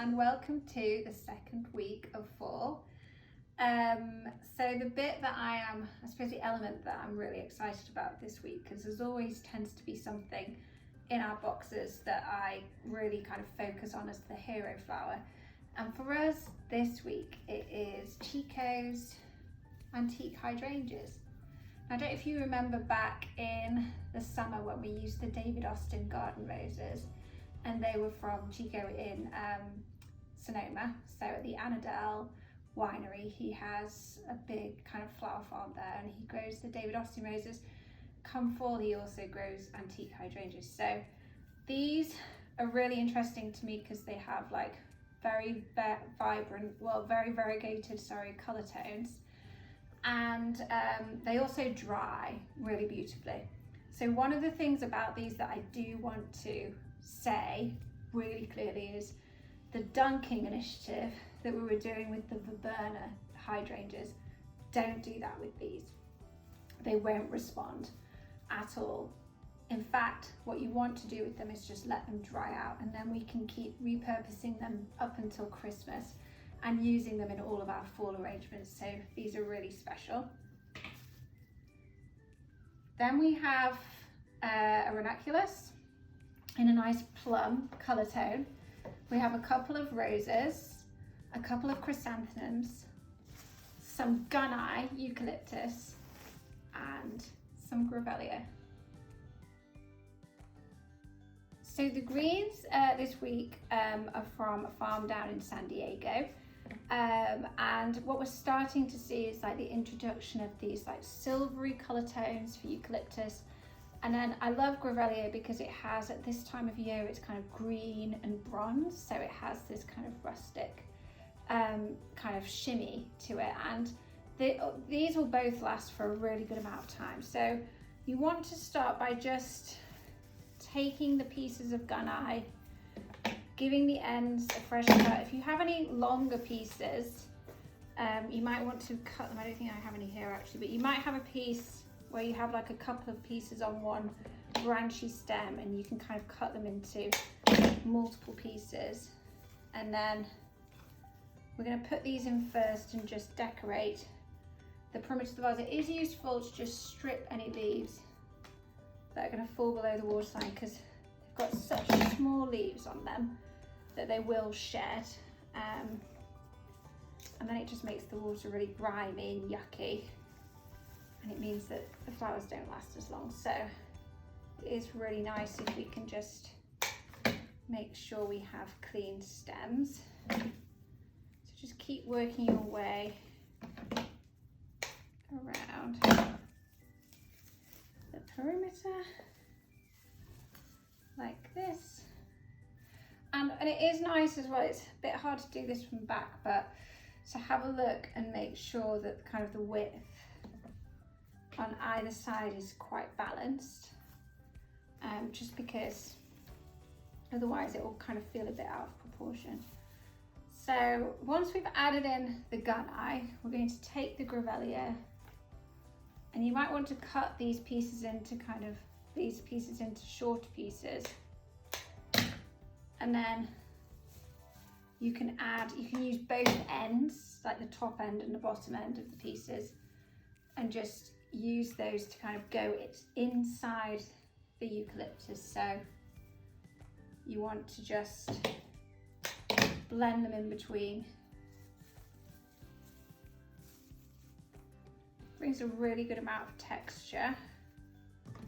and welcome to the second week of fall. So the bit that I suppose the element that I'm really excited about this week, because there's always tends to be something in our boxes that I really kind of focus on as the hero flower. And for us this week, it is Chico's Antique Hydrangeas. I don't know if you remember back in the summer when we used the David Austin garden roses, and they were from Chico in Sonoma, so at the Annadel Winery. He has a big kind of flower farm there, and he grows the David Austin roses. Come fall, he also grows antique hydrangeas. So these are really interesting to me because they have like very vibrant, well, very variegated, colour tones. And they also dry really beautifully. So one of the things about these that I do want to say really clearly is the dunking initiative that we were doing with the Verberna hydrangeas. Don't do that with these. They won't respond at all. In fact, what you want to do with them is just let them dry out, and then we can keep repurposing them up until Christmas and using them in all of our fall arrangements. So these are really special. Then we have a ranunculus in a nice plum colour tone. We have a couple of roses, a couple of chrysanthemums, some gunni eucalyptus, and some grevillea. So the greens this week are from a farm down in San Diego. And what we're starting to see is like the introduction of these like silvery colour tones for eucalyptus. And then I love grevillea because it has, at this time of year, it's kind of green and bronze, so it has this kind of rustic kind of shimmy to it. And these will both last for a really good amount of time. So you want to start by just taking the pieces of gunni, giving the ends a fresh cut. If you have any longer pieces, you might want to cut them. I don't think I have any here actually, but you might have a piece where you have like a couple of pieces on one branchy stem, and you can kind of cut them into multiple pieces. And then we're going to put these in first and just decorate the perimeter of the vase. It is useful to just strip any leaves that are going to fall below the waterline, because they've got such small leaves on them that they will shed, and then it just makes the water really grimy and yucky, and it means that the flowers don't last as long. So it is really nice if we can just make sure we have clean stems. So just keep working your way around the perimeter like this. And it is nice as well, it's a bit hard to do this from back, but to have a look and make sure that kind of the width on either side is quite balanced, just because otherwise it will kind of feel a bit out of proportion. So once we've added in the gunni, we're going to take the grevillea, and you might want to cut these pieces into shorter pieces. And then you can use both ends, like the top end and the bottom end of the pieces, and just use those to kind of go inside the eucalyptus. So you want to just blend them in between. Brings a really good amount of texture.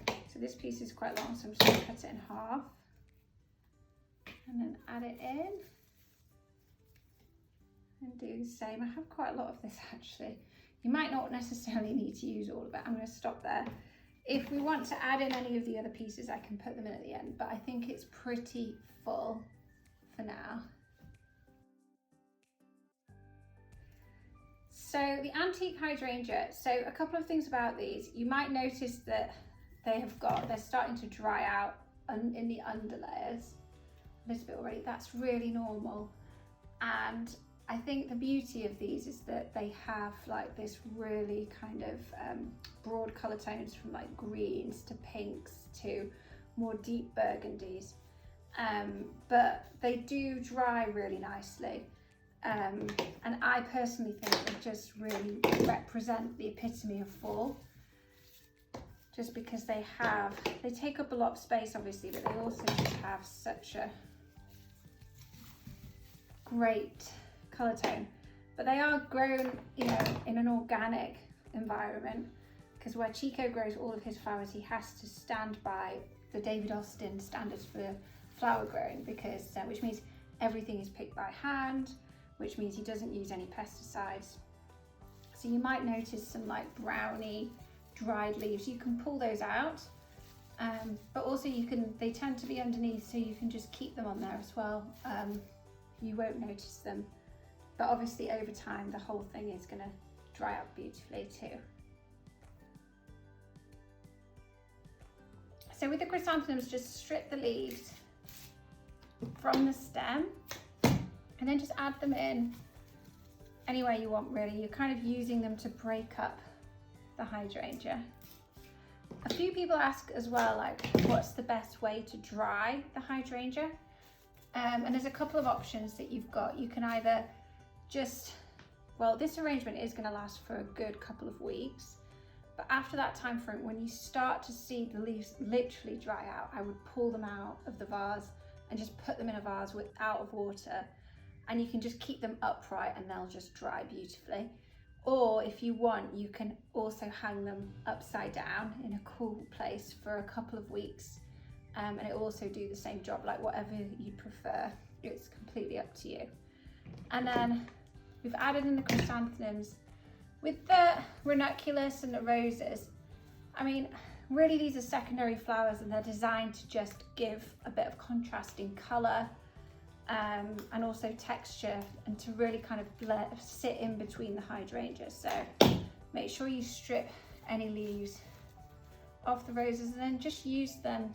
So this piece is quite long, so I'm just going to cut it in half and then add it in and do the same. I have quite a lot of this actually. You might not necessarily need to use all of it. I'm going to stop there. If we want to add in any of the other pieces, I can put them in at the end, but I think it's pretty full for now. So the Antique Hydrangea, so a couple of things about these. You might notice that they're starting to dry out in the underlayers a little bit already. That's really normal. And I think the beauty of these is that they have like this really kind of broad colour tones, from like greens to pinks to more deep burgundies. but they do dry really nicely. And I personally think they just really represent the epitome of fall, just because they take up a lot of space obviously, but they also just have such a great colour tone. But they are grown, you know, in an organic environment, because where Chico grows all of his flowers, he has to stand by the David Austin standards for flower growing, because which means everything is picked by hand, which means he doesn't use any pesticides. So you might notice some like browny dried leaves. You can pull those out, but also they tend to be underneath, so you can just keep them on there as well. You won't notice them, but obviously over time the whole thing is going to dry out beautifully too. So with the chrysanthemums, just strip the leaves from the stem and then just add them in anywhere you want really. You're kind of using them to break up the hydrangea. A few people ask as well, like, what's the best way to dry the hydrangea? And there's a couple of options that you've got. You can either just, well, this arrangement is going to last for a good couple of weeks, but after that time frame, when you start to see the leaves literally dry out, I would pull them out of the vase and just put them in a vase out of water, and you can just keep them upright and they'll just dry beautifully. Or if you want, you can also hang them upside down in a cool place for a couple of weeks, and it will also do the same job, like whatever you prefer. It's completely up to you. And then we've added in the chrysanthemums. With the ranunculus and the roses, I mean, really these are secondary flowers and they're designed to just give a bit of contrasting colour, and also texture, and to really kind of sit in between the hydrangeas. So make sure you strip any leaves off the roses and then just use them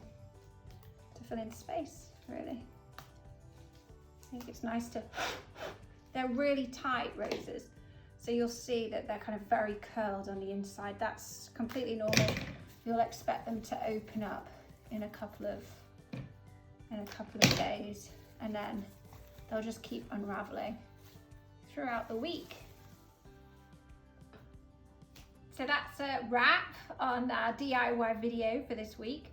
to fill in space, really. I think it's nice to, they're really tight roses, so you'll see that they're kind of very curled on the inside. That's completely normal. You'll expect them to open up in a couple of days, and then they'll just keep unraveling throughout the week. So that's a wrap on our DIY video for this week.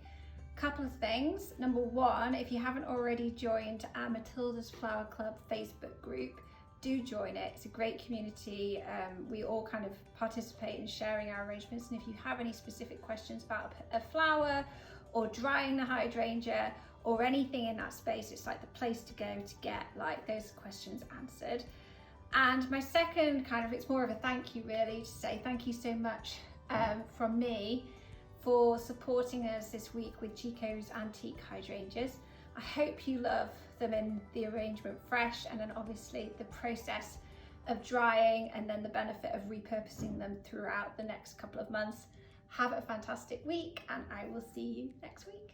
Couple of things. Number one, if you haven't already joined our Matilda's Flower Club Facebook group, do join it. It's a great community. We all kind of participate in sharing our arrangements, and if you have any specific questions about a flower or drying the hydrangea or anything in that space, it's like the place to go to get like those questions answered. And my second kind of, it's more of a thank you really, to say thank you so much from me for supporting us this week with Chico's Antique Hydrangeas. I hope you love them in the arrangement fresh, and then obviously the process of drying, and then the benefit of repurposing them throughout the next couple of months. Have a fantastic week, and I will see you next week.